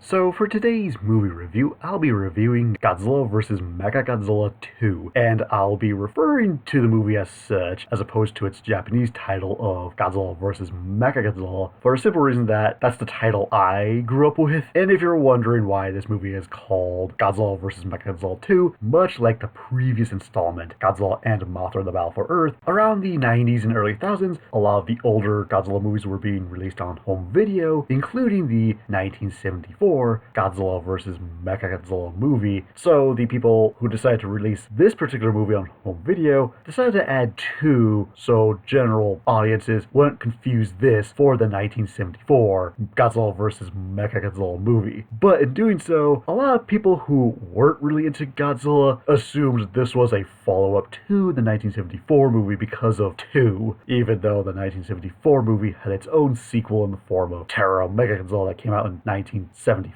So for today's movie review, I'll be reviewing Godzilla vs. Mechagodzilla II, and I'll be referring to the movie as such, as opposed to its Japanese title of Godzilla vs. Mechagodzilla, for a simple reason that that's the title I grew up with. And if you're wondering why this movie is called Godzilla vs. Mechagodzilla II, much like the previous installment, Godzilla and Mothra: The Battle for Earth, around the 90s and early thousands, a lot of the older Godzilla movies were being released on home video, including the 1974 Godzilla vs. Mechagodzilla movie. So the people who decided to release this particular movie on home video decided to add two so general audiences wouldn't confuse this for the 1974 Godzilla vs. Mechagodzilla movie. But in doing so, a lot of people who weren't really into Godzilla assumed this was a follow-up to the 1974 movie because of 2, even though the 1974 movie had its own sequel in the form of Terra Mechagodzilla that came out in 1975.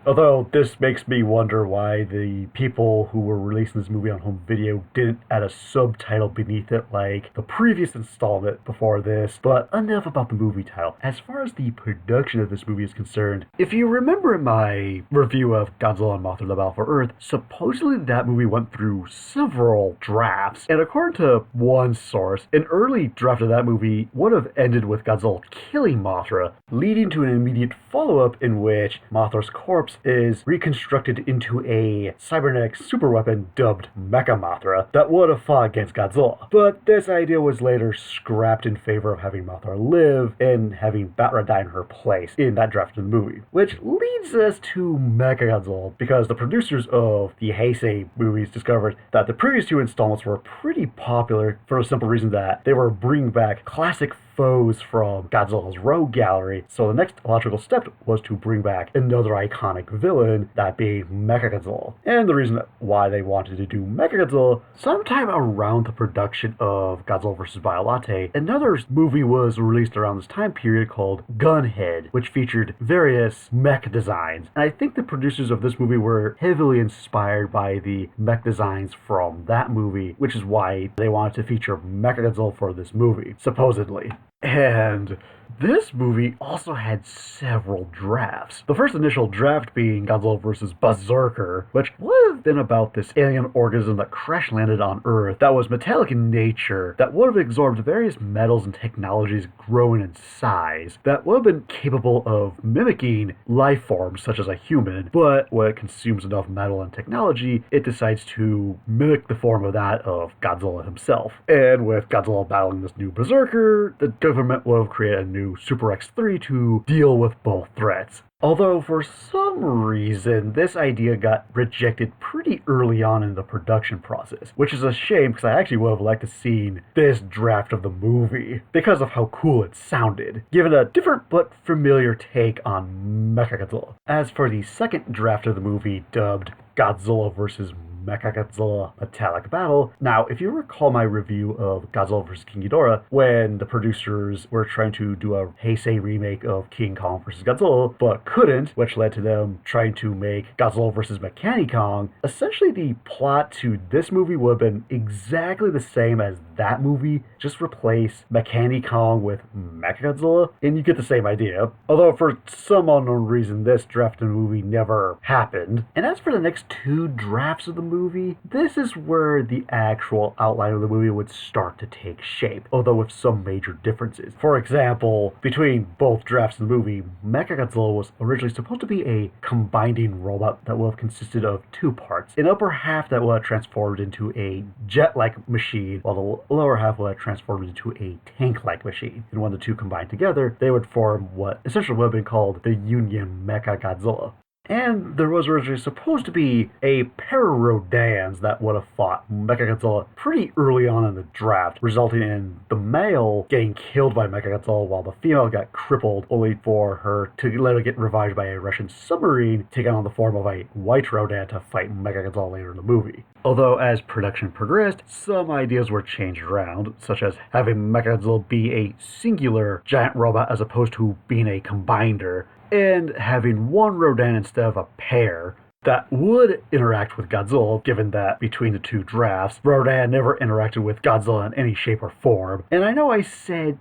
Although this makes me wonder why the people who were releasing this movie on home video didn't add a subtitle beneath it like the previous installment before this. But enough about the movie title. As far as the production of this movie is concerned, if you remember in my review of Godzilla and Mothra: The Battle for Earth, supposedly that movie went through several drafts, and according to one source, an early draft of that movie would have ended with Godzilla killing Mothra, leading to an immediate follow-up in which Mothra's corpse is reconstructed into a cybernetic superweapon dubbed Mecha-Mothra that would have fought against Godzilla. But this idea was later scrapped in favor of having Mothra live and having Batra die in her place in that draft of the movie. Which leads us to Mechagodzilla, because the producers of the Heisei movies discovered that the previous two installments were pretty popular for the simple reason that they were bringing back classic foes from Godzilla's Rogue Gallery, so the next logical step was to bring back another iconic villain, that being Mechagodzilla. And the reason why they wanted to do Mechagodzilla, sometime around the production of Godzilla vs. Biolate, another movie was released around this time period called Gunhead, which featured various mech designs. And I think the producers of this movie were heavily inspired by the mech designs from that movie, which is why they wanted to feature Mechagodzilla for this movie, supposedly. And this movie also had several drafts. The first initial draft being Godzilla vs. Berserker, which would have been about this alien organism that crash landed on Earth that was metallic in nature, that would have absorbed various metals and technologies growing in size, that would have been capable of mimicking life forms such as a human, but when it consumes enough metal and technology, it decides to mimic the form of that of Godzilla himself. And with Godzilla battling this new Berserker, the government would have created a new Super X3 to deal with both threats. Although for some reason this idea got rejected pretty early on in the production process, which is a shame because I actually would have liked to see this draft of the movie because of how cool it sounded, given a different but familiar take on Mechagodzilla. As for the second draft of the movie, dubbed Godzilla vs. Mechagodzilla Metallic Battle. Now, if you recall my review of Godzilla vs. King Ghidorah, when the producers were trying to do a Heisei remake of King Kong vs. Godzilla, but couldn't, which led to them trying to make Godzilla vs. Mecha-King, essentially the plot to this movie would have been exactly the same as that movie, just replace Mecha-King with Mechagodzilla, and you get the same idea. Although for some unknown reason, this draft of the movie never happened. And as for the next two drafts of the movie, this is where the actual outline of the movie would start to take shape, although with some major differences. For example, between both drafts of the movie, Mechagodzilla was originally supposed to be a combining robot that would have consisted of two parts. An upper half that would have transformed into a jet-like machine, while the lower half would have transformed into a tank-like machine. And when the two combined together, they would form what essentially would have been called the Union Mechagodzilla. And there was originally supposed to be a pair of Rodans that would have fought Mechagodzilla pretty early on in the draft, resulting in the male getting killed by Mechagodzilla while the female got crippled, only for her to later get revived by a Russian submarine, taking on the form of a white Rodan to fight Mechagodzilla later in the movie. Although as production progressed, some ideas were changed around, such as having Mechagodzilla be a singular giant robot as opposed to being a combiner, and having one Rodan instead of a pair that would interact with Godzilla, given that between the two drafts, Rodan never interacted with Godzilla in any shape or form. And I know I said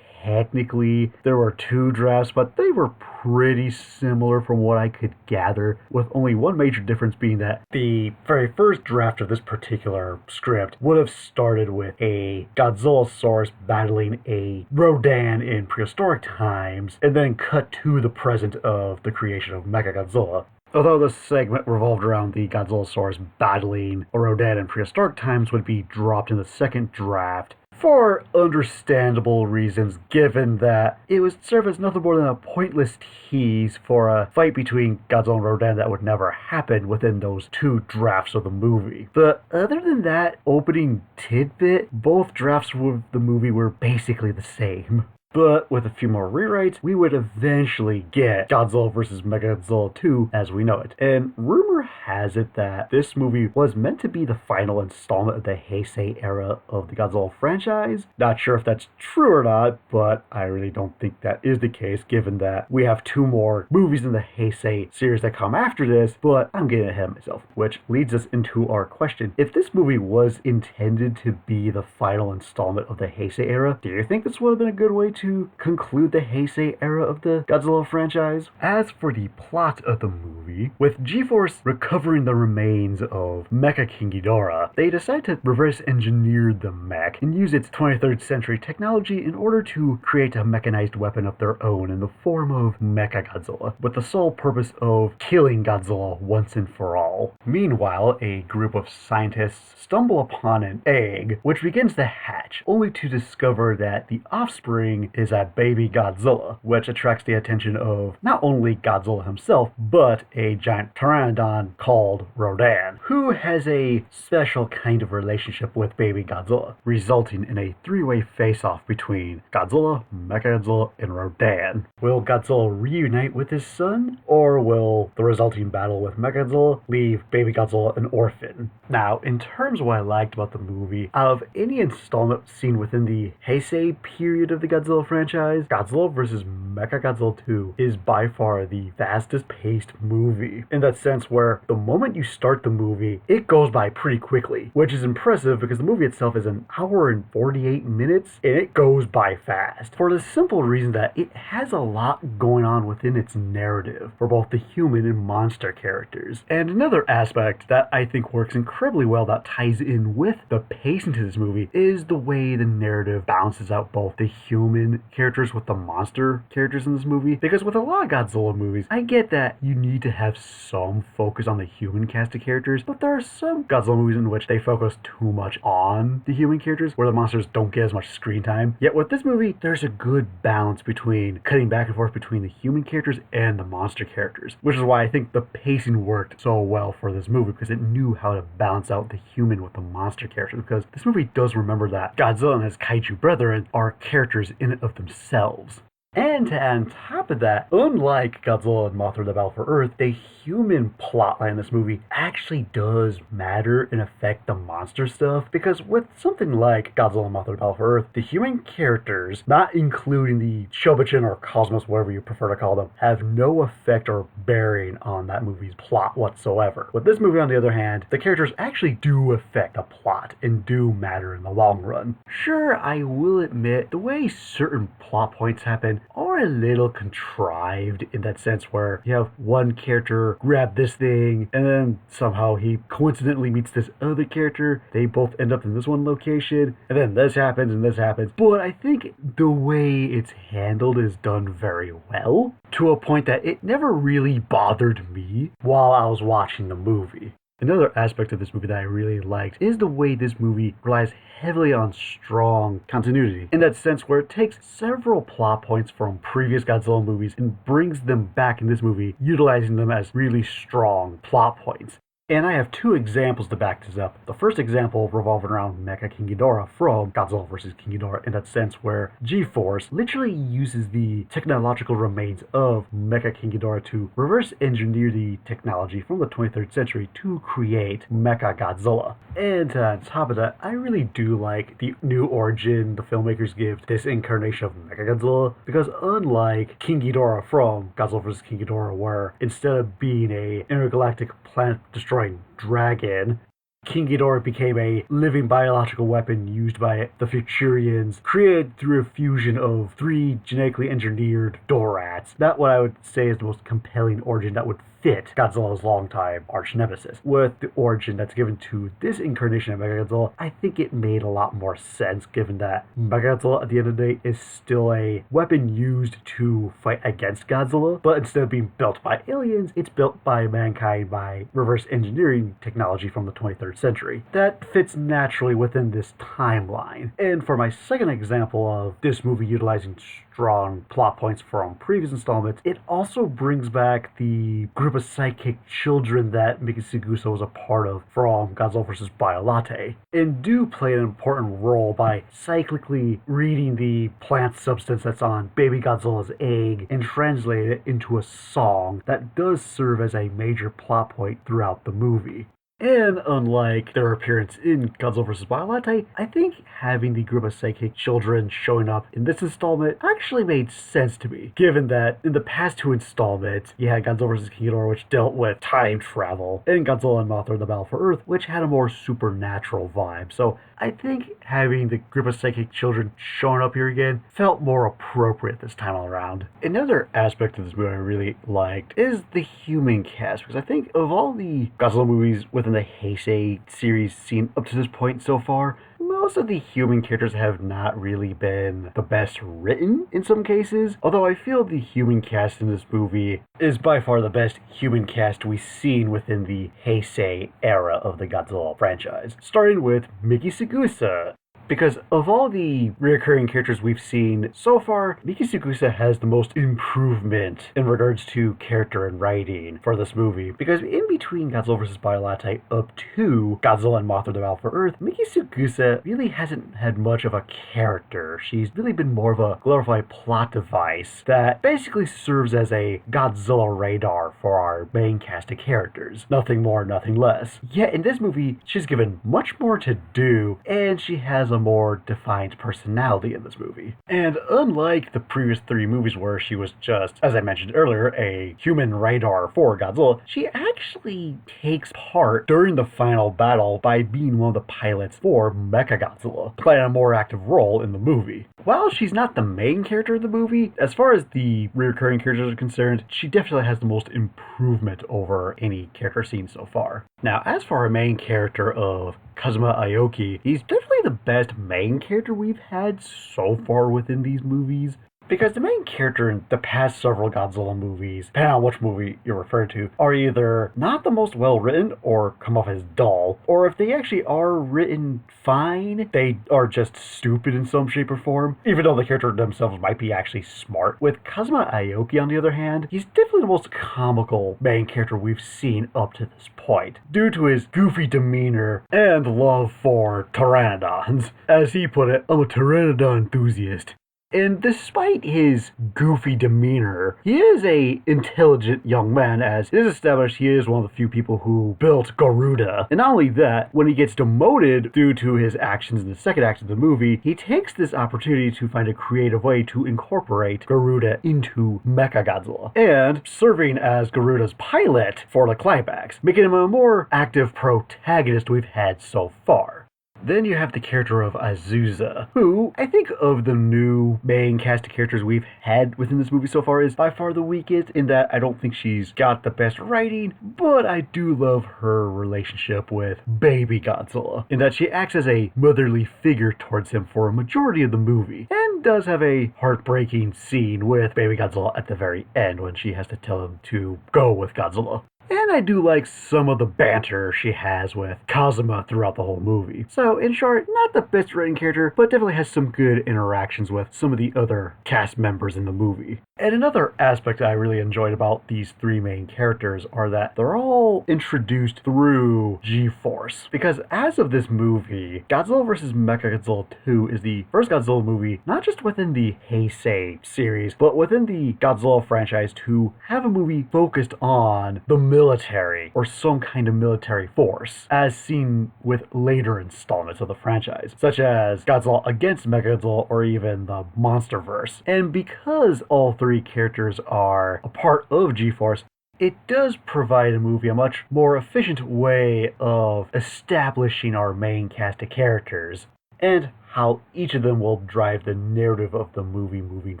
technically there were two drafts, but they were pretty similar from what I could gather, with only one major difference being that the very first draft of this particular script would have started with a Godzillasaurus battling a Rodan in prehistoric times, and then cut to the present of the creation of Mechagodzilla. Although this segment revolved around the Godzillasaurus battling a Rodan in prehistoric times, would be dropped in the second draft for understandable reasons, given that it would serve as nothing more than a pointless tease for a fight between Godzilla and Rodan that would never happen within those two drafts of the movie. But other than that opening tidbit, both drafts of the movie were basically the same. But with a few more rewrites, we would eventually get Godzilla vs. Mechagodzilla II as we know it. And rumor has it that this movie was meant to be the final installment of the Heisei Era of the Godzilla franchise. Not sure if that's true or not, but I really don't think that is the case, given that we have two more movies in the Heisei series that come after this, but I'm getting ahead of myself. Which leads us into our question. If this movie was intended to be the final installment of the Heisei Era, do you think this would have been a good way to conclude the Heisei Era of the Godzilla franchise? As for the plot of the movie, with G-Force recovering the remains of Mecha-King Ghidorah, they decide to reverse engineer the mech and use its 23rd century technology in order to create a mechanized weapon of their own in the form of Mechagodzilla, with the sole purpose of killing Godzilla once and for all. Meanwhile, a group of scientists stumble upon an egg which begins to hatch, only to discover that the offspring is a Baby Godzilla, which attracts the attention of not only Godzilla himself, but a giant pteranodon called Rodan, who has a special kind of relationship with Baby Godzilla, resulting in a three-way face-off between Godzilla, Mechagodzilla, and Rodan. Will Godzilla reunite with his son, or will the resulting battle with Mechagodzilla leave Baby Godzilla an orphan? Now, in terms of what I liked about the movie, out of any installment seen within the Heisei period of the Godzilla franchise, Godzilla vs. Mechagodzilla II is by far the fastest paced movie, in that sense where the moment you start the movie, it goes by pretty quickly, which is impressive because the movie itself is an hour and 48 minutes, and it goes by fast, for the simple reason that it has a lot going on within its narrative for both the human and monster characters. And another aspect that I think works incredibly well that ties in with the pacing to this movie is the way the narrative balances out both the human characters with the monster characters in this movie, because with a lot of Godzilla movies, I get that you need to have some focus on the human cast of characters, but there are some Godzilla movies in which they focus too much on the human characters, where the monsters don't get as much screen time. Yet with this movie, there's a good balance between cutting back and forth between the human characters and the monster characters, which is why I think the pacing worked so well for this movie, because it knew how to balance out the human with the monster characters, because this movie does remember that Godzilla and his kaiju brethren are characters in and of themselves. And to add on top of that, unlike Godzilla and Mothra, the Battle for Earth, the human plotline in this movie actually does matter and affect the monster stuff, because with something like Godzilla and Mothra, the Battle for Earth, the human characters, not including the Shōbachin or Cosmos, whatever you prefer to call them, have no effect or bearing on that movie's plot whatsoever. With this movie, on the other hand, the characters actually do affect the plot and do matter in the long run. Sure, I will admit, the way certain plot points happen are a little contrived, in that sense where you have one character grab this thing and then somehow he coincidentally meets this other character, they both end up in this one location, and then this happens and this happens. But I think the way it's handled is done very well, to a point that it never really bothered me while I was watching the movie. Another aspect of this movie that I really liked is the way this movie relies heavily on strong continuity, in that sense where it takes several plot points from previous Godzilla movies and brings them back in this movie, utilizing them as really strong plot points. And I have two examples to back this up. The first example revolving around Mecha-King Ghidorah from Godzilla vs. King Ghidorah, in that sense where G-Force literally uses the technological remains of Mecha-King Ghidorah to reverse engineer the technology from the 23rd century to create Mechagodzilla. And on top of that, I really do like the new origin the filmmakers give this incarnation of Mechagodzilla, because unlike King Ghidorah from Godzilla vs. King Ghidorah, where instead of being a intergalactic planet destroying dragon, King Ghidorah became a living biological weapon used by the Futurians, created through a fusion of 3 genetically engineered Dorats. That's what I would say is the most compelling origin that would fit Godzilla's longtime arch nemesis. With the origin that's given to this incarnation of Mechagodzilla, I think it made a lot more sense, given that Mechagodzilla at the end of the day is still a weapon used to fight against Godzilla, but instead of being built by aliens, it's built by mankind by reverse engineering technology from the 23rd century. That fits naturally within this timeline. And for my second example of this movie utilizing strong plot points from previous installments, it also brings back the group of psychic children that Mechagodzilla was a part of from Godzilla vs. Biolate, and do play an important role by cyclically reading the plant substance that's on Baby Godzilla's egg and translate it into a song that does serve as a major plot point throughout the movie. And unlike their appearance in Godzilla vs. Biolate, I think having the group of psychic children showing up in this installment actually made sense to me, given that in the past 2 installments, you had Godzilla vs. King Ghidorah, which dealt with time travel, and Godzilla and Mothra, The Battle for Earth, which had a more supernatural vibe. So I think having the group of psychic children showing up here again felt more appropriate this time all around. Another aspect of this movie I really liked is the human cast, because I think of all the Godzilla movies within the Heisei series seen up to this point so far, most of the human characters have not really been the best written in some cases, although I feel the human cast in this movie is by far the best human cast we've seen within the Heisei era of the Godzilla franchise, starting with Mechagodzilla. Because of all the recurring characters we've seen so far, Mechagodzilla has the most improvement in regards to character and writing for this movie. Because in between Godzilla vs. Biolate up to Godzilla and Mothra, The Battle for Earth, Mechagodzilla really hasn't had much of a character. She's really been more of a glorified plot device that basically serves as a Godzilla radar for our main cast of characters. Nothing more, nothing less. Yet in this movie, she's given much more to do, and she has a more defined personality in this movie. And unlike the previous 3 movies where she was just, as I mentioned earlier, a human radar for Godzilla, she actually takes part during the final battle by being one of the pilots for Mechagodzilla, playing a more active role in the movie. While she's not the main character of the movie, as far as the recurring characters are concerned, she definitely has the most improvement over any character seen so far. Now, as for our main character of Kazuma Aoki, he's definitely the best main character we've had so far within these movies. Because the main character in the past several Godzilla movies, depending on which movie you're referring to, are either not the most well written or come off as dull, or if they actually are written fine, they are just stupid in some shape or form, even though the character themselves might be actually smart. With Kazuma Aoki, on the other hand, he's definitely the most comical main character we've seen up to this point, due to his goofy demeanor and love for pteranodons. As he put it, I'm a pteranodon enthusiast. And despite his goofy demeanor, he is a intelligent young man, as it is established he is one of the few people who built Garuda. And not only that, when he gets demoted due to his actions in the second act of the movie, he takes this opportunity to find a creative way to incorporate Garuda into Mechagodzilla, and serving as Garuda's pilot for the climax, making him a more active protagonist we've had so far. Then you have the character of Azusa, who I think of the new main cast of characters we've had within this movie so far is by far the weakest, in that I don't think she's got the best writing, but I do love her relationship with Baby Godzilla, in that she acts as a motherly figure towards him for a majority of the movie, and does have a heartbreaking scene with Baby Godzilla at the very end when she has to tell him to go with Godzilla. And I do like some of the banter she has with Kazuma throughout the whole movie. So, in short, not the best written character, but definitely has some good interactions with some of the other cast members in the movie. And another aspect I really enjoyed about these 3 main characters are that they're all introduced through G-Force. Because as of this movie, Godzilla vs. Mechagodzilla II is the first Godzilla movie, not just within the Heisei series, but within the Godzilla franchise to have a movie focused on the military, or some kind of military force, as seen with later installments of the franchise, such as Godzilla against Mechagodzilla or even the Monsterverse. And because all 3 characters are a part of G-Force, it does provide a movie a much more efficient way of establishing our main cast of characters, and how each of them will drive the narrative of the movie moving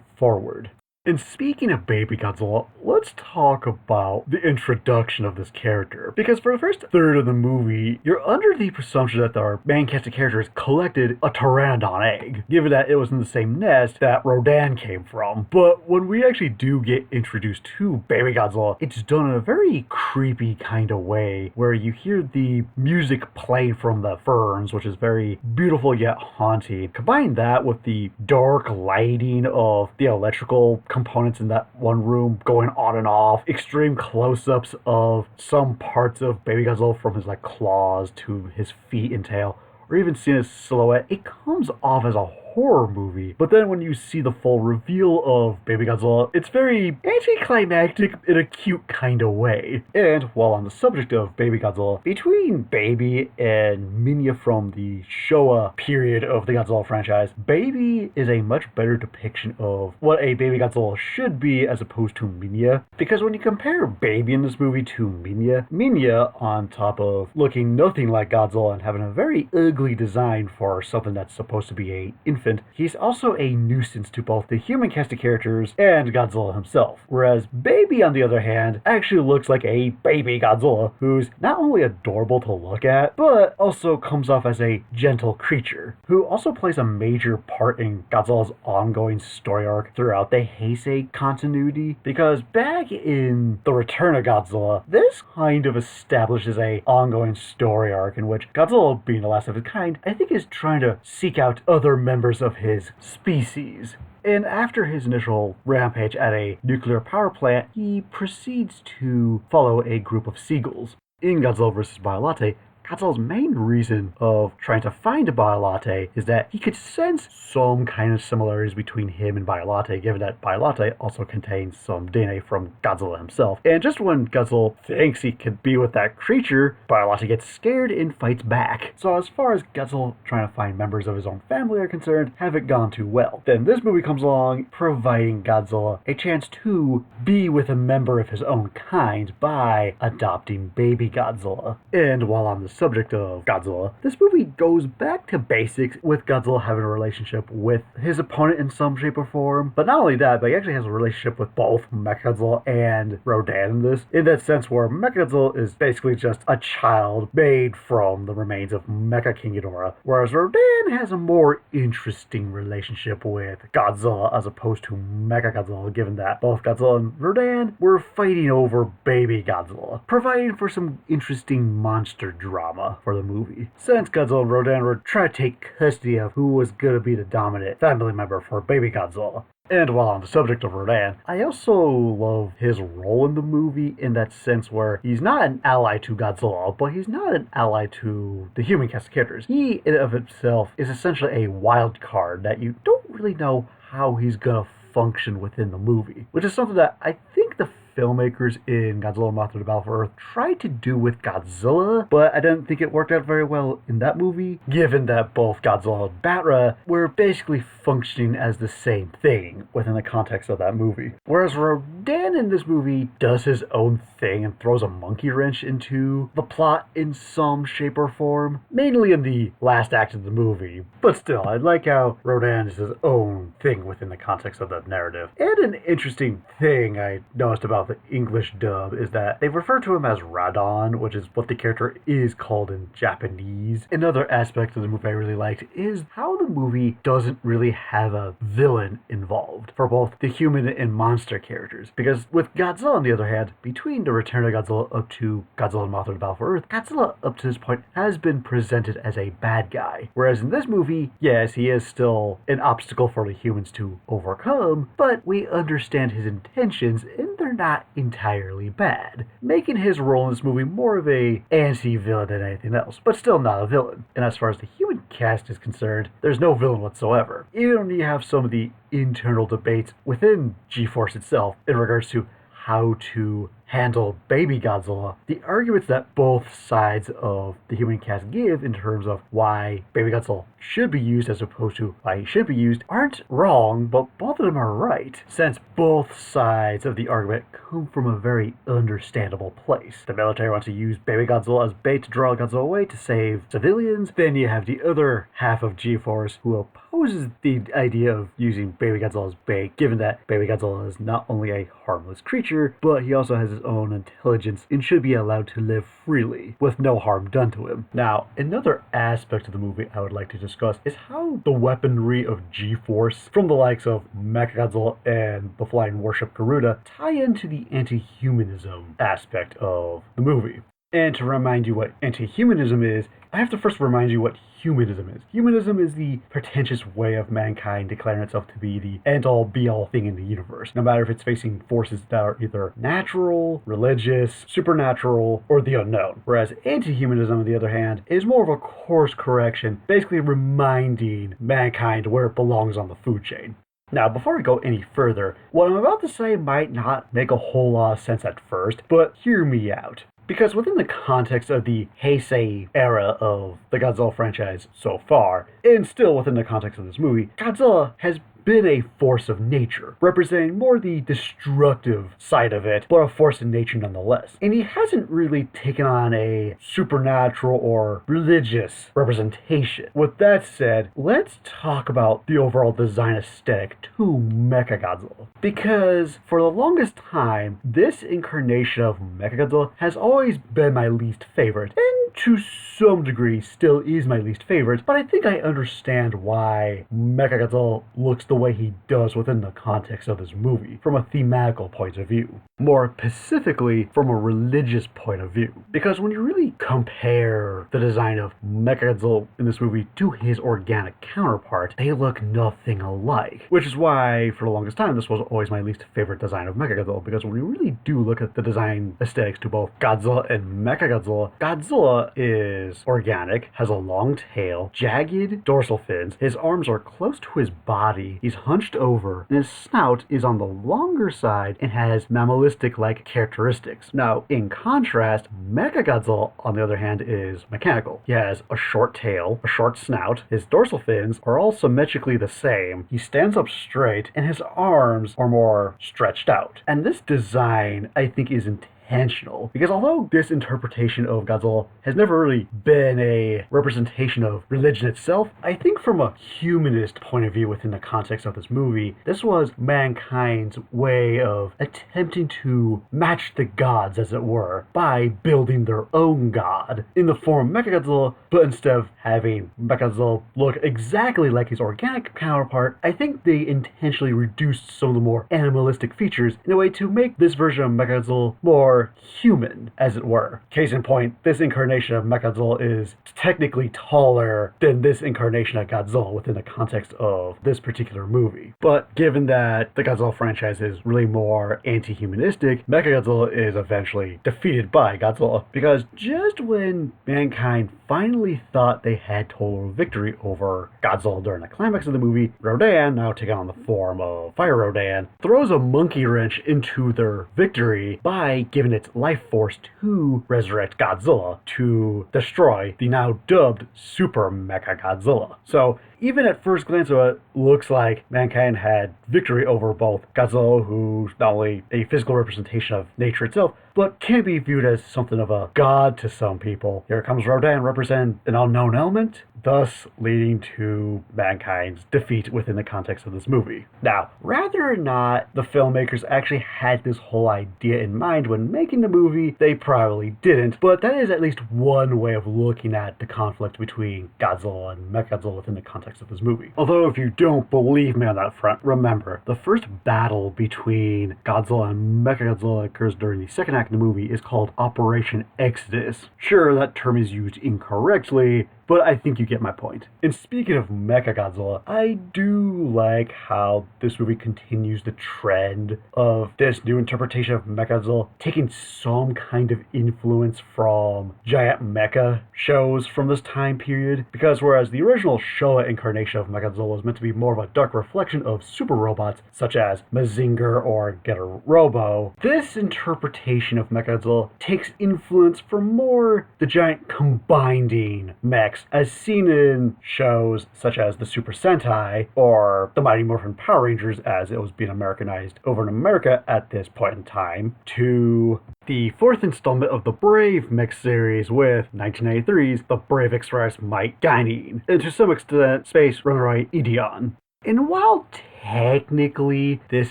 forward. And speaking of Baby Godzilla, let's talk about the introduction of this character. Because for the first third of the movie, you're under the presumption that our main cast of characters collected a pteranodon egg, given that it was in the same nest that Rodan came from. But when we actually do get introduced to Baby Godzilla, it's done in a very creepy kind of way, where you hear the music playing from the ferns, which is very beautiful yet haunting. Combine that with the dark lighting of the electrical components in that one room going on and off, extreme close-ups of some parts of Baby Godzilla from his claws to his feet and tail, or even seeing his silhouette, it comes off as a horror movie. But then when you see the full reveal of Baby Godzilla, it's very anticlimactic in a cute kind of way. And while on the subject of Baby Godzilla, between Baby and Minya from the Showa period of the Godzilla franchise, Baby is a much better depiction of what a Baby Godzilla should be as opposed to Minya. Because when you compare Baby in this movie to Minya, on top of looking nothing like Godzilla and having a very ugly design for something that's supposed to be a infant, he's also a nuisance to both the human cast of characters and Godzilla himself. Whereas Baby, on the other hand, actually looks like a baby Godzilla who's not only adorable to look at, but also comes off as a gentle creature, who also plays a major part in Godzilla's ongoing story arc throughout the Heisei continuity, because back in The Return of Godzilla, this kind of establishes a ongoing story arc in which Godzilla, being the last of his kind, I think is trying to seek out other members of his species. And after his initial rampage at a nuclear power plant, he proceeds to follow a group of seagulls. In Godzilla vs. Biollante, Godzilla's main reason of trying to find Biollante is that he could sense some kind of similarities between him and Biollante, given that Biollante also contains some DNA from Godzilla himself. And just when Godzilla thinks he could be with that creature, Biollante gets scared and fights back. So as far as Godzilla trying to find members of his own family are concerned, haven't gone too well. Then this movie comes along, providing Godzilla a chance to be with a member of his own kind by adopting Baby Godzilla. And while on the subject of Godzilla, this movie goes back to basics with Godzilla having a relationship with his opponent in some shape or form. But not only that, but he actually has a relationship with both Mechagodzilla and Rodan in this, in that sense where Mechagodzilla is basically just a child made from the remains of Mecha-King Ghidorah, whereas Rodan has a more interesting relationship with Godzilla as opposed to Mechagodzilla, given that both Godzilla and Rodan were fighting over Baby Godzilla, providing for some interesting monster drama for the movie, since Godzilla and Rodan were trying to take custody of who was going to be the dominant family member for Baby Godzilla. And while on the subject of Rodan, I also love his role in the movie in that sense where he's not an ally to Godzilla, but he's not an ally to the human cast of characters. He, in and of himself, is essentially a wild card that you don't really know how he's gonna function within the movie, which is something that I think the filmmakers in Godzilla and Mothra the Battle for Earth tried to do with Godzilla, but I didn't think it worked out very well in that movie, given that both Godzilla and Batra were basically functioning as the same thing within the context of that movie. Whereas Rodan in this movie does his own thing and throws a monkey wrench into the plot in some shape or form, mainly in the last act of the movie. But still, I like how Rodan is his own thing within the context of the narrative. And an interesting thing I noticed about the English dub is that they refer to him as Rodan, which is what the character is called in Japanese. Another aspect of the movie I really liked is how the movie doesn't really have a villain involved for both the human and monster characters. Because with Godzilla, on the other hand, between The Return of Godzilla up to Godzilla and Mothra the Battle for Earth, Godzilla up to this point has been presented as a bad guy. Whereas in this movie, yes, he is still an obstacle for the humans to overcome, but we understand his intentions and they're not entirely bad, making his role in this movie more of a anti-villain than anything else, but still not a villain. And as far as the human cast is concerned, there's no villain whatsoever. Even when you have some of the internal debates within G-Force itself in regards to how to handle Baby Godzilla, the arguments that both sides of the human cast give in terms of why Baby Godzilla should be used as opposed to why he should be used aren't wrong, but both of them are right, since both sides of the argument come from a very understandable place. The military wants to use Baby Godzilla as bait to draw Godzilla away to save civilians. Then you have the other half of G-Force who opposes the idea of using Baby Godzilla as bait, given that Baby Godzilla is not only a harmless creature, but he also has his own intelligence and should be allowed to live freely, with no harm done to him. Now, another aspect of the movie I would like to discuss is how the weaponry of G-Force, from the likes of Mechagodzilla and the flying warship Garuda, tie into the anti-humanism aspect of the movie. And to remind you what anti-humanism is, I have to first remind you what humanism is. Humanism is the pretentious way of mankind declaring itself to be the end-all be-all thing in the universe, no matter if it's facing forces that are either natural, religious, supernatural, or the unknown. Whereas anti-humanism, on the other hand, is more of a course correction, basically reminding mankind where it belongs on the food chain. Now, before we go any further, what I'm about to say might not make a whole lot of sense at first, but hear me out. Because within the context of the Heisei Era of the Godzilla franchise so far, and still within the context of this movie, Godzilla has been a force of nature, representing more the destructive side of it, but a force in nature nonetheless. And he hasn't really taken on a supernatural or religious representation. With that said, let's talk about the overall design aesthetic to Mechagodzilla. Because for the longest time, this incarnation of Mechagodzilla has always been my least favorite, and to some degree still is my least favorite, but I think I understand why Mechagodzilla looks the way he does within the context of this movie, from a thematical point of view. More specifically, from a religious point of view. Because when you really compare the design of Mechagodzilla in this movie to his organic counterpart, they look nothing alike. Which is why, for the longest time, this was always my least favorite design of Mechagodzilla, because when you really do look at the design aesthetics to both Godzilla and Mechagodzilla, Godzilla is organic, has a long tail, jagged dorsal fins, his arms are close to his body, he's hunched over, and his snout is on the longer side and has mammalistic-like characteristics. Now, in contrast, Mechagodzilla, on the other hand, is mechanical. He has a short tail, a short snout, his dorsal fins are all symmetrically the same, he stands up straight, and his arms are more stretched out. And this design, I think, is intentional, because although this interpretation of Godzilla has never really been a representation of religion itself, I think from a humanist point of view within the context of this movie, this was mankind's way of attempting to match the gods, as it were, by building their own god in the form of Mechagodzilla, but instead of having Mechagodzilla look exactly like his organic counterpart, I think they intentionally reduced some of the more animalistic features in a way to make this version of Mechagodzilla more human, as it were. Case in point, this incarnation of Mechagodzilla is technically taller than this incarnation of Godzilla within the context of this particular movie. But given that the Godzilla franchise is really more anti-humanistic, Mechagodzilla is eventually defeated by Godzilla, because just when mankind finally thought they had total victory over Godzilla during the climax of the movie, Rodan, now taking on the form of Fire Rodan, throws a monkey wrench into their victory by giving its life force to resurrect Godzilla to destroy the now dubbed Super Mechagodzilla. So even at first glance, it looks like mankind had victory over both Godzilla, who's not only a physical representation of nature itself, but can be viewed as something of a god to some people. Here comes Rodan, represent an unknown element, thus leading to mankind's defeat within the context of this movie. Now, whether or not the filmmakers actually had this whole idea in mind when making the movie, they probably didn't, but that is at least one way of looking at the conflict between Godzilla and Mechagodzilla within the context of this movie. Although if you don't believe me on that front, remember, the first battle between Godzilla and Mechagodzilla occurs during the second act of the movie is called Operation Exodus. Sure, that term is used incorrectly, but I think you get my point. And speaking of Mechagodzilla, I do like how this movie continues the trend of this new interpretation of Mechagodzilla taking some kind of influence from giant mecha shows from this time period, because whereas the original Showa incarnation of Mechagodzilla was meant to be more of a dark reflection of super robots such as Mazinger or Getter Robo, this interpretation of Mechagodzilla takes influence from more the giant combining mechs as seen in shows such as the Super Sentai or the Mighty Morphin Power Rangers as it was being Americanized over in America at this point in time, to the fourth installment of the Brave mech series with 1993's The Brave Express Might Guining, and to some extent Space Runaway Ideon. And while technically this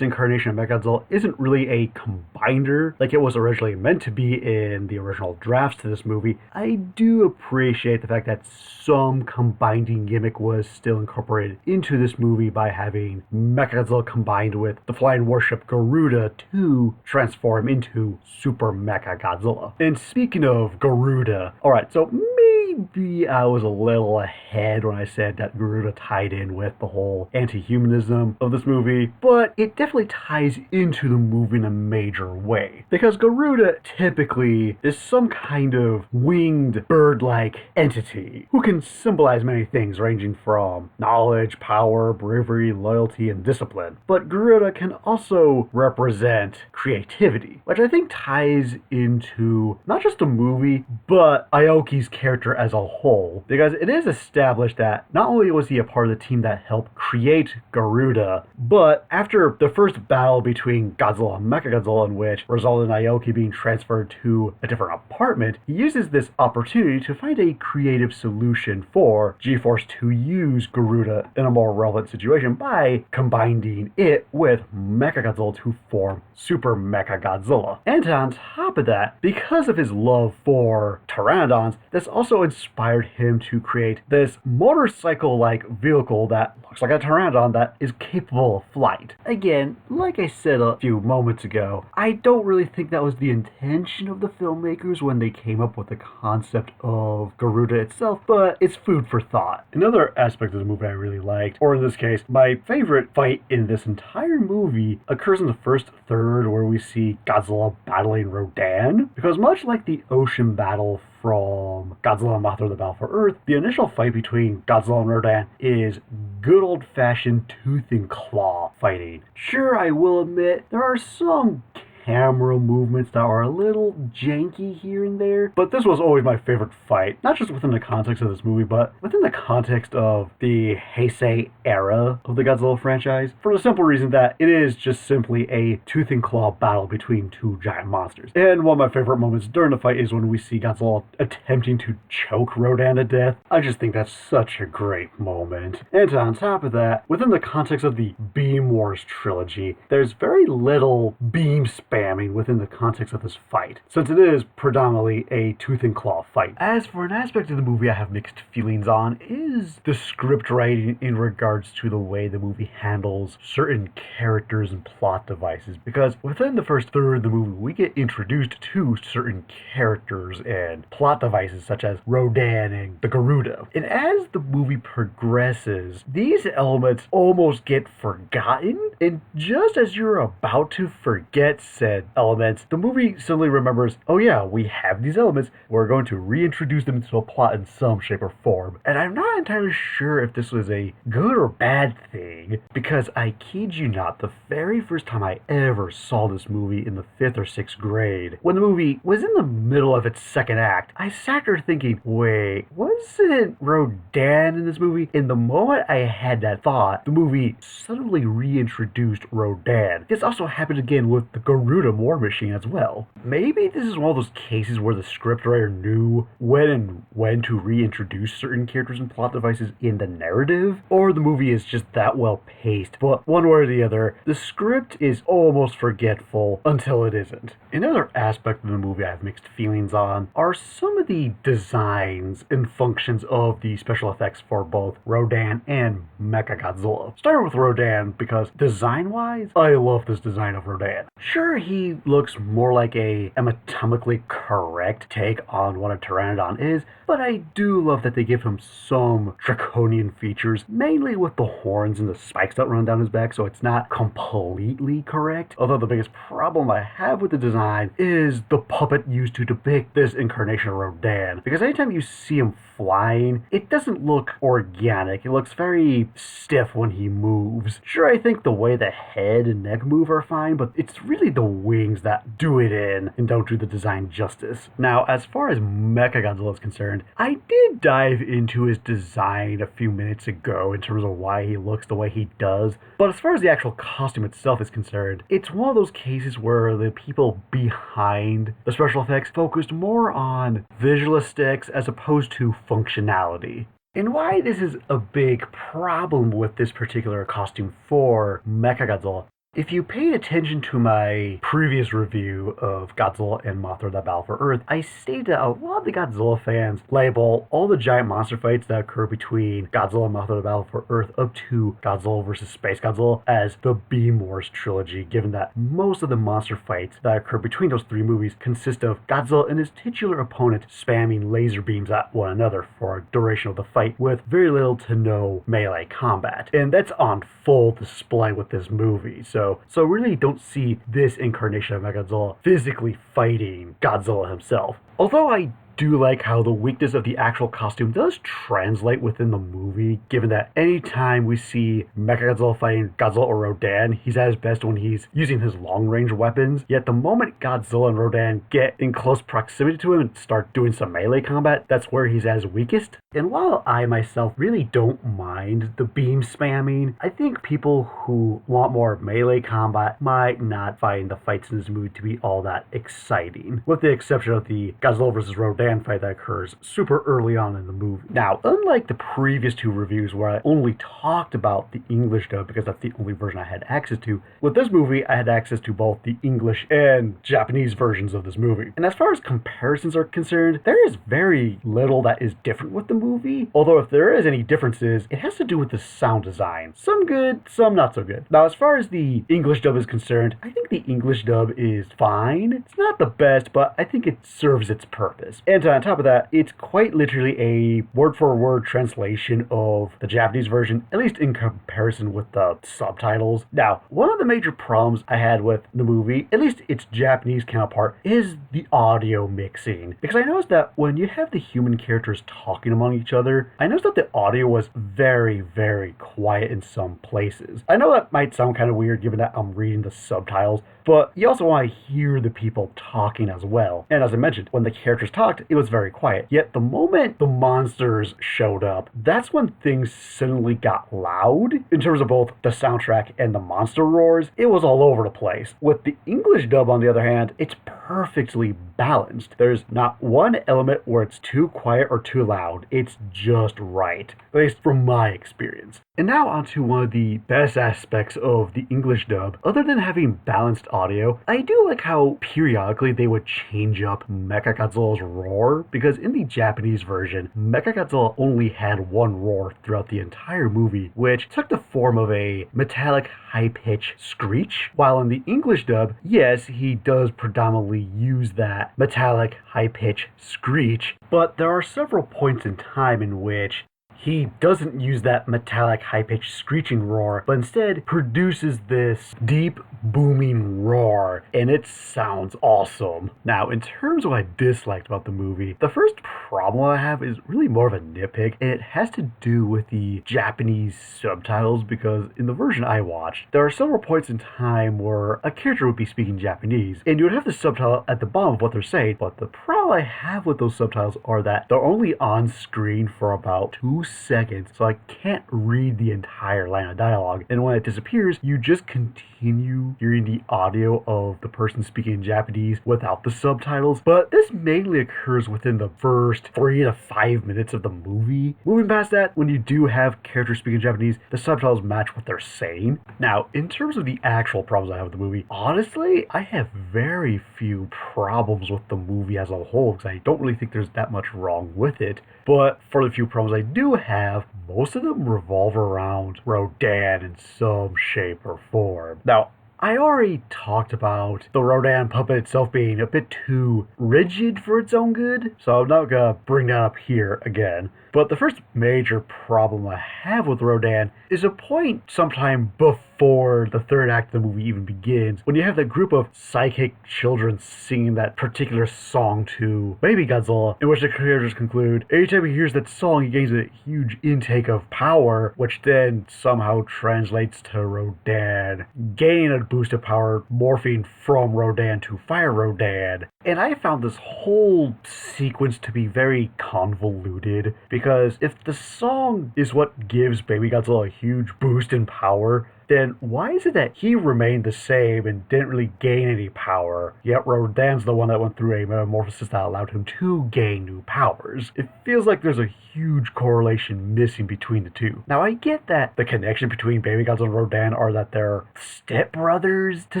incarnation of Mechagodzilla isn't really a combiner like it was originally meant to be in the original drafts to this movie, I do appreciate the fact that some combining gimmick was still incorporated into this movie by having Mechagodzilla combined with the flying warship Garuda to transform into Super Mechagodzilla. And speaking of Garuda, alright, so maybe I was a little ahead when I said that Garuda tied in with the whole anti-humanism of this movie, but it definitely ties into the movie in a major way. Because Garuda typically is some kind of winged bird-like entity who can symbolize many things ranging from knowledge, power, bravery, loyalty, and discipline. But Garuda can also represent creativity, which I think ties into not just the movie, but Aoki's character as a whole, because it is established that not only was he a part of the team that helped create Garuda, but after the first battle between Godzilla and Mechagodzilla, in which resulted in Aoki being transferred to a different apartment, he uses this opportunity to find a creative solution for G-Force to use Garuda in a more relevant situation by combining it with Mechagodzilla to form Super Mechagodzilla. And on top of that, because of his love for pteranodons, this also inspired him to create this motorcycle-like vehicle that looks like a pteranodon that is capable of flight. Again, like I said a few moments ago, I don't really think that was the intention of the filmmakers when they came up with the concept of Garuda itself, but it's food for thought. Another aspect of the movie I really liked, or in this case, my favorite fight in this entire movie, occurs in the first third where we see Godzilla battling Rodan, because much like the ocean battle from Godzilla and Mothra: The Battle for Earth, the initial fight between Godzilla and Rodan is good old-fashioned tooth and claw fighting. Sure, I will admit, there are some camera movements that are a little janky here and there, but this was always my favorite fight, not just within the context of this movie, but within the context of the Heisei Era of the Godzilla franchise, for the simple reason that it is just simply a tooth and claw battle between two giant monsters. And one of my favorite moments during the fight is when we see Godzilla attempting to choke Rodan to death. I just think that's such a great moment. And on top of that, within the context of the Beam Wars trilogy, there's very little beam spamming within the context of this fight, since it is predominantly a tooth and claw fight. As for an aspect of the movie I have mixed feelings on is the script writing in regards to the way the movie handles certain characters and plot devices, because within the first third of the movie we get introduced to certain characters and plot devices such as Rodan and the Garuda, and as the movie progresses, these elements almost get forgotten, and just as you're about to forget said elements, the movie suddenly remembers, oh yeah, we have these elements, we're going to reintroduce them into the plot in some shape or form. And I'm not entirely sure if this was a good or bad thing, because I kid you not, the very first time I ever saw this movie in the 5th or 6th grade, when the movie was in the middle of its second act, I sat there thinking, wait, wasn't Rodan in this movie? And the moment I had that thought, the movie suddenly reintroduced Rodan. This also happened again with the Garuda War Machine as well. Maybe this is one of those cases where the scriptwriter knew when to reintroduce certain characters and plot devices in the narrative, or the movie is just that well paced. But one way or the other, the script is almost forgetful until it isn't. Another aspect of the movie I have mixed feelings on are some of the designs and functions of the special effects for both Rodan and Mechagodzilla. Starting with Rodan, because design-wise, I love this design of Rodan. Sure, he looks more like a anatomically correct take on what a pteranodon is, but I do love that they give him some draconian features, mainly with the horns and the spikes that run down his back, so it's not completely correct. Although the biggest problem I have with the design is the puppet used to depict this incarnation of Rodan, because anytime you see him flying, it doesn't look organic. It looks very stiff when he moves. Sure, I think the way the head and neck move are fine, but it's really the wings that do it in and don't do the design justice. Now, as far as Mechagodzilla is concerned, I did dive into his design a few minutes ago in terms of why he looks the way he does, but as far as the actual costume itself is concerned, it's one of those cases where the people behind the special effects focused more on visual aesthetics as opposed to functionality. And why this is a big problem with this particular costume for Mechagodzilla, if you paid attention to my previous review of Godzilla and Mothra: The Battle for Earth, I stated that a lot of the Godzilla fans label all the giant monster fights that occur between Godzilla and Mothra: The Battle for Earth up to Godzilla vs. Space Godzilla as the Beam Wars trilogy, given that most of the monster fights that occur between those three movies consist of Godzilla and his titular opponent spamming laser beams at one another for a duration of the fight with very little to no melee combat. And that's on full display with this movie, so really don't see this incarnation of Mechagodzilla physically fighting Godzilla himself. Although I do like how the weakness of the actual costume does translate within the movie, given that anytime we see Mechagodzilla fighting Godzilla or Rodan, he's at his best when he's using his long-range weapons, yet the moment Godzilla and Rodan get in close proximity to him and start doing some melee combat, that's where he's at his weakest. And while I myself really don't mind the beam spamming, I think people who want more melee combat might not find the fights in this movie to be all that exciting, with the exception of the Godzilla vs. Rodan fight that occurs super early on in the movie. Now, unlike the previous two reviews where I only talked about the English dub because that's the only version I had access to, with this movie I had access to both the English and Japanese versions of this movie. And as far as comparisons are concerned, there is very little that is different with the movie, although if there is any differences, it has to do with the sound design. Some good, some not so good. Now, as far as the English dub is concerned, I think the English dub is fine. It's not the best, but I think it serves its purpose. And on top of that, it's quite literally a word-for-word translation of the Japanese version, at least in comparison with the subtitles. Now, one of the major problems I had with the movie, at least its Japanese counterpart, is the audio mixing. Because I noticed that when you have the human characters talking among each other, I noticed that the audio was very, very quiet in some places. I know that might sound kind of weird given that I'm reading the subtitles, but you also want to hear the people talking as well. And as I mentioned, when the characters talked, it was very quiet. Yet the moment the monsters showed up, that's when things suddenly got loud. In terms of both the soundtrack and the monster roars, it was all over the place. With the English dub, on the other hand, it's perfectly balanced. There's not one element where it's too quiet or too loud. It's just right, at least from my experience. And now onto one of the best aspects of the English dub. Other than having balanced audio, I do like how periodically they would change up Mechagodzilla's roar, because in the Japanese version, Mechagodzilla only had one roar throughout the entire movie, which took the form of a metallic high-pitched screech, while in the English dub, yes, he does predominantly use that metallic high-pitched screech, but there are several points in time in which he doesn't use that metallic high-pitched screeching roar, but instead produces this deep booming roar, and it sounds awesome. Now, in terms of what I disliked about the movie, the first problem I have is really more of a nitpick, and it has to do with the Japanese subtitles, because in the version I watched, there are several points in time where a character would be speaking Japanese, and you would have the subtitle at the bottom of what they're saying, but the problem I have with those subtitles are that they're only on screen for about 2 seconds, so I can't read the entire line of dialogue, and when it disappears, you just continue hearing the audio of the person speaking Japanese without the subtitles. But this mainly occurs within the first 3 to 5 minutes of the movie. Moving past that, when you do have characters speaking Japanese, the subtitles match what they're saying. Now, in terms of the actual problems I have with the movie, honestly, I have very few problems with the movie as a whole, because I don't really think there's that much wrong with it. But for the few problems I do have, most of them revolve around Rodan in some shape or form. Now, I already talked about the Rodan puppet itself being a bit too rigid for its own good, so I'm not gonna bring that up here again. But the first major problem I have with Rodan is a point sometime before the third act of the movie even begins, when you have that group of psychic children singing that particular song to Baby Godzilla, in which the characters conclude, anytime he hears that song, he gains a huge intake of power, which then somehow translates to Rodan gaining a boost of power, morphing from Rodan to Fire Rodan. And I found this whole sequence to be very convoluted, because if the song is what gives Baby Godzilla a huge boost in power, then why is it that he remained the same and didn't really gain any power, yet Rodan's the one that went through a metamorphosis that allowed him to gain new powers? It feels like there's a huge correlation missing between the two. Now, I get that the connection between Baby Godzilla and Rodan are that they're stepbrothers to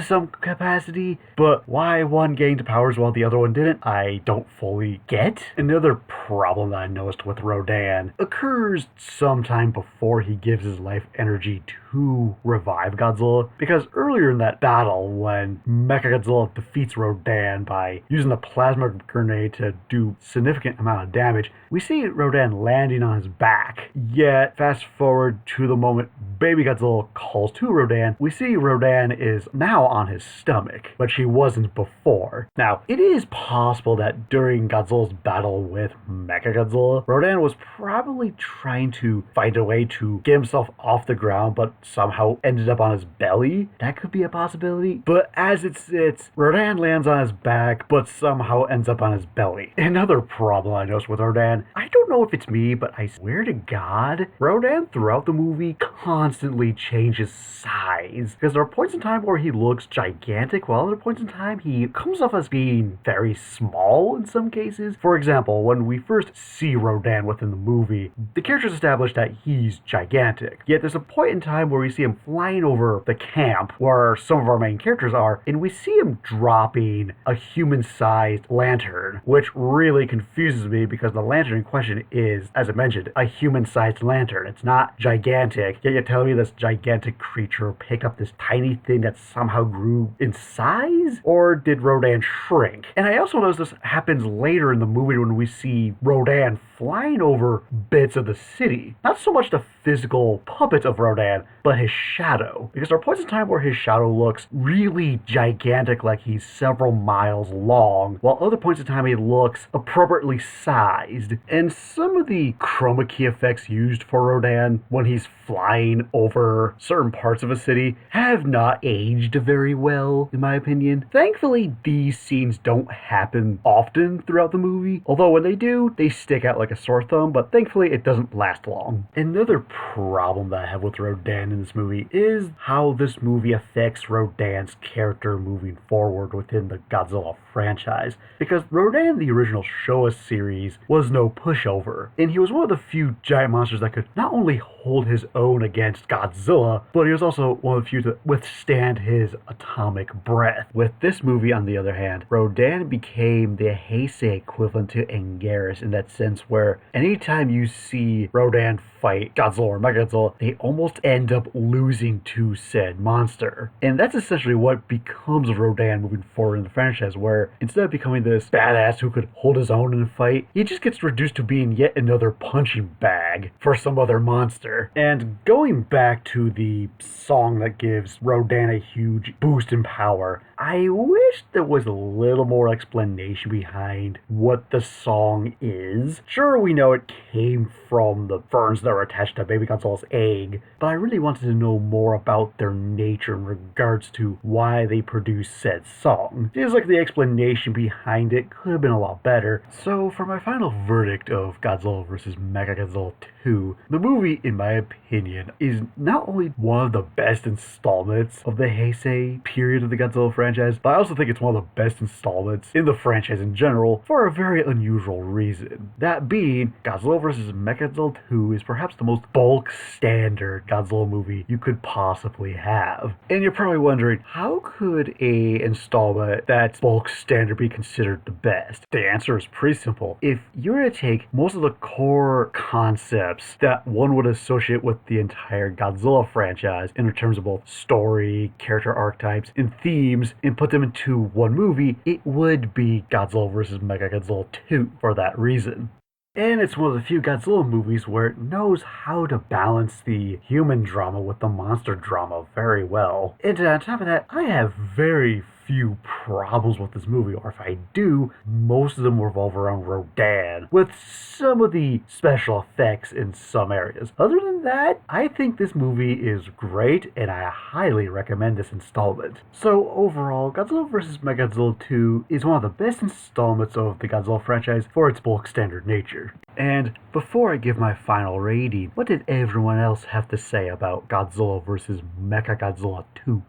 some capacity, but why one gained powers while the other one didn't, I don't fully get. Another problem that I noticed with Rodan occurs sometime before he gives his life energy to revive Godzilla, because earlier in that battle, when Mechagodzilla defeats Rodan by using the plasma grenade to do significant amount of damage, we see Rodan landing on his back. Yet, fast forward to the moment Baby Godzilla calls to Rodan, we see Rodan is now on his stomach, but she wasn't before. Now, it is possible that during Godzilla's battle with Mechagodzilla, Rodan was probably trying to find a way to get himself off the ground, but somehow ended up on his belly. That could be a possibility. But as it sits, Rodan lands on his back, but somehow ends up on his belly. Another problem I noticed with Rodan, I don't know if it's me, but I swear to God, Rodan throughout the movie constantly changes size. Because there are points in time where he looks gigantic, while other points in time he comes off as being very small in some cases. For example, when we first see Rodan within the movie, the characters establish that he's gigantic. Yet there's a point in time where we see him flying over the camp where some of our main characters are, and we see him dropping a human-sized lantern, which really confuses me because the lantern in question is, as I mentioned, a human-sized lantern. It's not gigantic, yet you're telling me this gigantic creature pick up this tiny thing that somehow grew in size? Or did Rodan shrink? And I also notice this happens later in the movie when we see Rodan flying over bits of the city. Not so much the physical puppet of Rodan, but his shadow. Because there are points in time where his shadow looks really gigantic, like he's several miles long, while other points in time he looks appropriately sized. And some of the chroma key effects used for Rodan when he's flying over certain parts of a city have not aged very well, in my opinion. Thankfully, these scenes don't happen often throughout the movie, although when they do, they stick out like a sore thumb, but thankfully it doesn't last long. Another problem that I have with Rodan in this movie is how this movie affects Rodan's character moving forward within the Godzilla franchise. Because Rodan in the original Showa series was no pushover, and he was one of the few giant monsters that could not only hold his own against Godzilla, but he was also one of the few to withstand his atomic breath. With this movie, on the other hand, Rodan became the Heisei equivalent to Anguirus in that sense, where anytime you see Rodan fight Godzilla or Mechagodzilla, they almost end up losing to said monster. And that's essentially what becomes of Rodan moving forward in the franchise, where instead of becoming this badass who could hold his own in a fight, he just gets reduced to being yet another punching bag for some other monster. And going back to the song that gives Rodan a huge boost in power, I wish there was a little more explanation behind what the song is. Sure, we know it came from the ferns that were attached to Baby Godzilla's egg, but I really wanted to know more about their nature in regards to why they produced said song. Feels like the explanation behind it could have been a lot better. So for my final verdict of Godzilla vs. Mechagodzilla II, the movie, in my opinion, is not only one of the best installments of the Heisei period of the Godzilla franchise, franchise, but I also think it's one of the best installments in the franchise in general for a very unusual reason. That being, Godzilla vs. Mechagodzilla II is perhaps the most bulk standard Godzilla movie you could possibly have. And you're probably wondering, how could a installment that's bulk standard be considered the best? The answer is pretty simple. If you were to take most of the core concepts that one would associate with the entire Godzilla franchise in terms of both story, character archetypes, and themes, and put them into one movie, it would be Godzilla vs. Mechagodzilla II for that reason. And it's one of the few Godzilla movies where it knows how to balance the human drama with the monster drama very well. And on top of that, I have very few problems with this movie, or if I do, most of them revolve around Rodan, with some of the special effects in some areas. Other than that, I think this movie is great, and I highly recommend this installment. So overall, Godzilla vs. Mechagodzilla II is one of the best installments of the Godzilla franchise for its bulk standard nature. And before I give my final rating, what did everyone else have to say about Godzilla vs. Mechagodzilla II?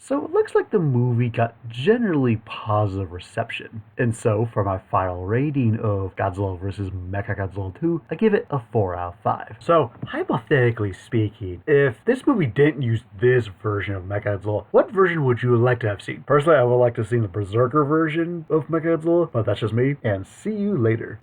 So it looks like the movie got generally positive reception. And so for my final rating of Godzilla vs. Mechagodzilla 2, I give it a 4 out of 5. So hypothetically speaking, if this movie didn't use this version of Mechagodzilla, what version would you like to have seen? Personally, I would like to see the Berserker version of Mechagodzilla, but that's just me, and see you later.